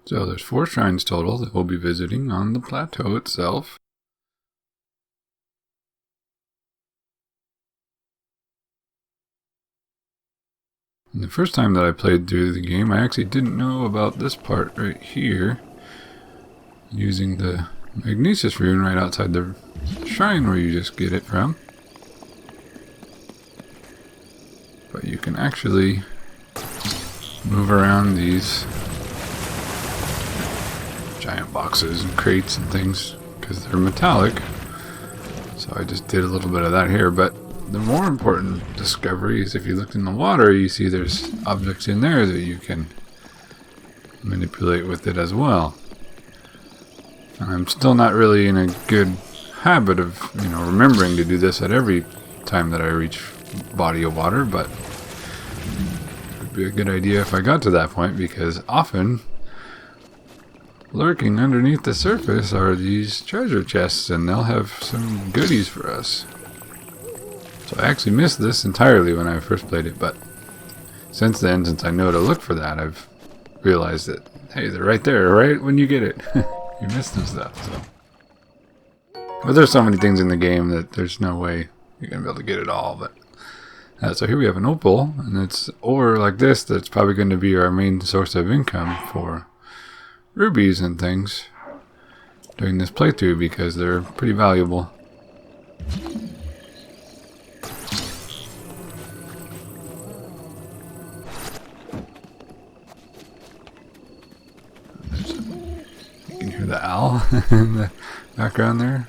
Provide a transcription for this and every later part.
So there's 4 shrines total that we'll be visiting on the plateau itself. And the first time that I played through the game, I actually didn't know about this part right here. Using the Magnesis rune right outside the shrine where you just get it from. But you can actually move around these giant boxes and crates and things because they're metallic. So I just did a little bit of that here, but the more important discovery is if you look in the water, you see there's objects in there that you can manipulate with it as well. And I'm still not really in a good habit of, remembering to do this at every time that I reach body of water, but it would be a good idea if I got to that point, because often lurking underneath the surface are these treasure chests, and they'll have some goodies for us. So I actually missed this entirely when I first played it, but since then, since I know to look for that, I've realized that, hey, they're right there, right when you get it. You missed some stuff, so. But there's so many things in the game that there's no way you're going to be able to get it all, but. So here we have an opal, and it's ore like this that's probably going to be our main source of income for rubies and things during this playthrough, because they're pretty valuable. You can hear the owl in the background there.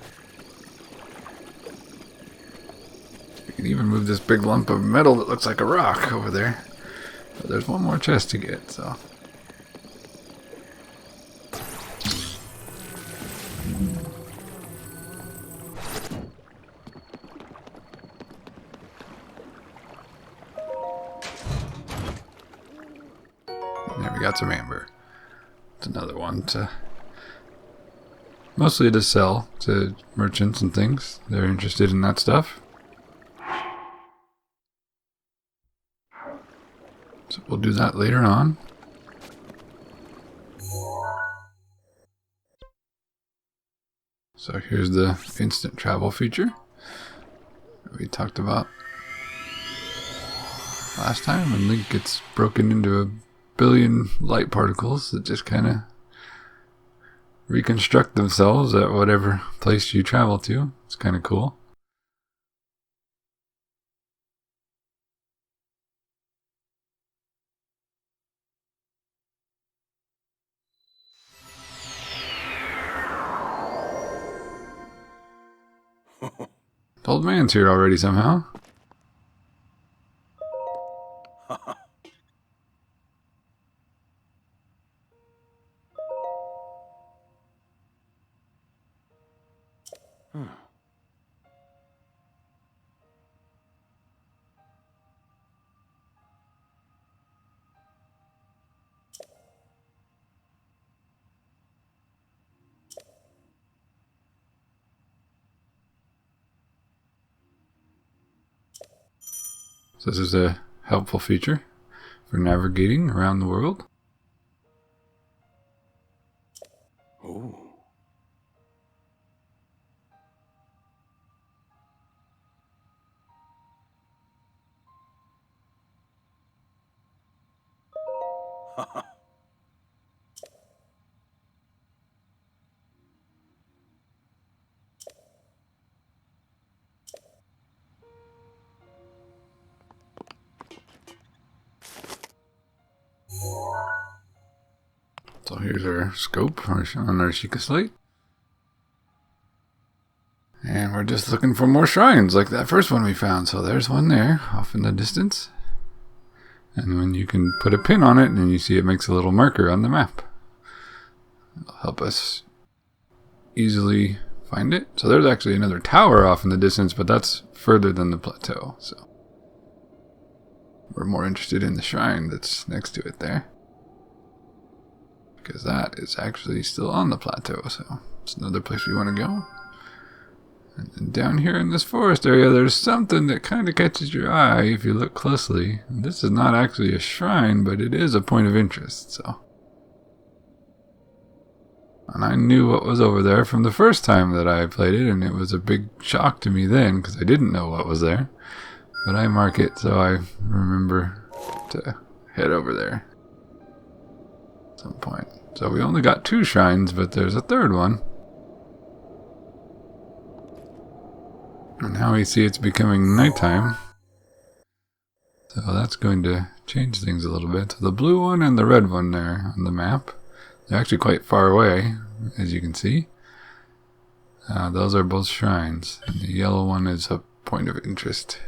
You can even move this big lump of metal that looks like a rock over there. But there's one more chest to get, so. There, we got some amber. It's another one to mostly to sell to merchants and things. They're interested in that stuff. So we'll do that later on. So here's the instant travel feature that we talked about last time, and Link gets broken into a billion light particles that just kind of reconstruct themselves at whatever place you travel to. It's kind of cool. The old man's here already somehow. So this is a helpful feature for navigating around the world. Ooh. So here's our scope on our Sheikah slate. And we're just looking for more shrines like that first one we found. So there's one there off in the distance. And when you can put a pin on it, and you see it makes a little marker on the map. It'll help us easily find it. So there's actually another tower off in the distance, but that's further than the plateau. So we're more interested in the shrine that's next to it there, because that is actually still on the plateau. So it's another place we want to go. And then down here in this forest area, there's something that kind of catches your eye if you look closely. And this is not actually a shrine, but it is a point of interest. So And I knew what was over there from the first time that I played it, and it was a big shock to me then, because I didn't know what was there. But I mark it so I remember to head over there at some point. So we only got 2 shrines, but there's a 3rd one. And now we see it's becoming nighttime. So that's going to change things a little bit. So the blue one and the red one there on the map, they're actually quite far away, as you can see. Those are both shrines. And the yellow one is a point of interest.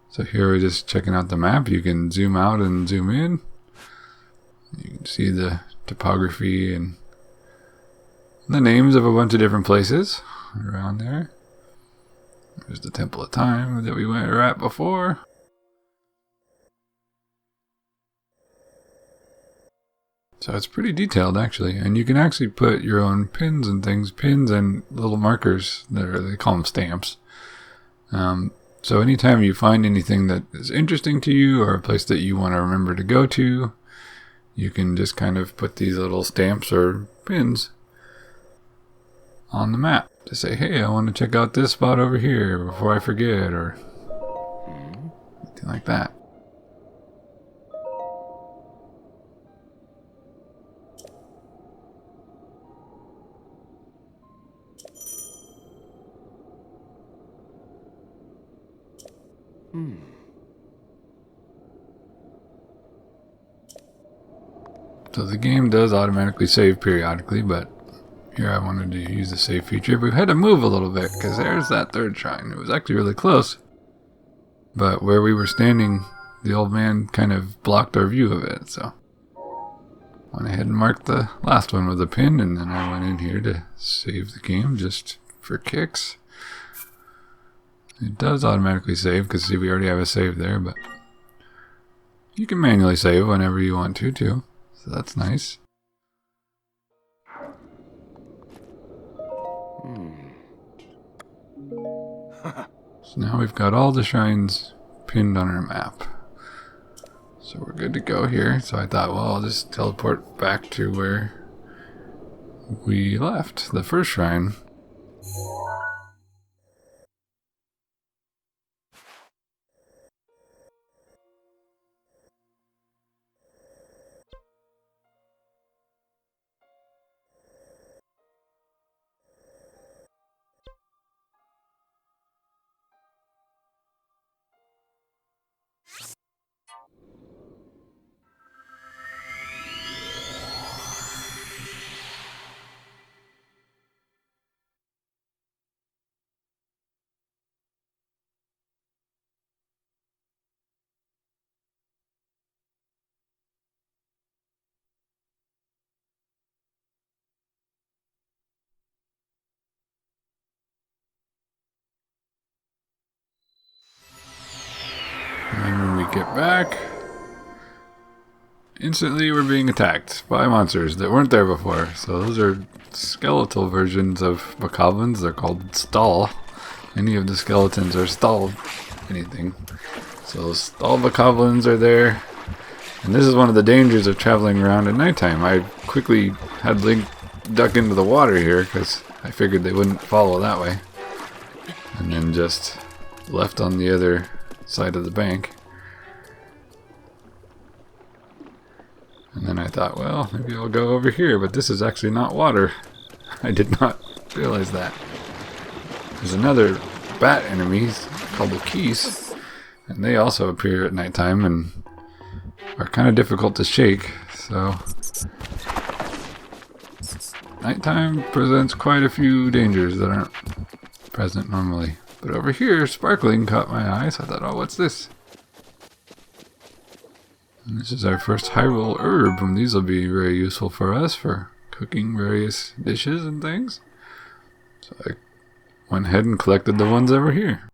So here we're just checking out the map. You can zoom out and zoom in. You can see the topography and the names of a bunch of different places around there. There's the Temple of Time that we were at before. So it's pretty detailed actually, and you can actually put your own pins and things, pins and little markers. They call them stamps. So anytime you find anything that is interesting to you or a place that you want to remember to go to, you can just kind of put these little stamps or pins on the map to say, hey, I want to check out this spot over here before I forget, or anything like that. So the game does automatically save periodically, but here I wanted to use the save feature. We've had to move a little bit because there's that 3rd shrine. It was actually really close, but where we were standing, the old man kind of blocked our view of it. So I went ahead and marked the last one with a pin, and then I went in here to save the game just for kicks. It does automatically save because see, we already have a save there, but you can manually save whenever you want to too. So that's nice. So now we've got all the shrines pinned on our map. So we're good to go here. So I thought, well, I'll just teleport back to where we left, the first shrine. And when we get back, instantly we're being attacked by monsters that weren't there before. So those are skeletal versions of bokoblins. They're called stall. Any of the skeletons are stall anything. So stall bokoblins are there. And this is one of the dangers of traveling around at nighttime. I quickly had Link duck into the water here because I figured they wouldn't follow that way. And then just left on the other side of the bank. And then I thought, well, maybe I'll go over here, but this is actually not water. I did not realize that. There's another bat enemy called the Keys, and they also appear at nighttime and are kind of difficult to shake, so nighttime presents quite a few dangers that aren't present normally. But over here, sparkling caught my eye, so I thought, oh, what's this? And this is our first Hyrule herb, and these will be very useful for us for cooking various dishes and things. So I went ahead and collected the ones over here.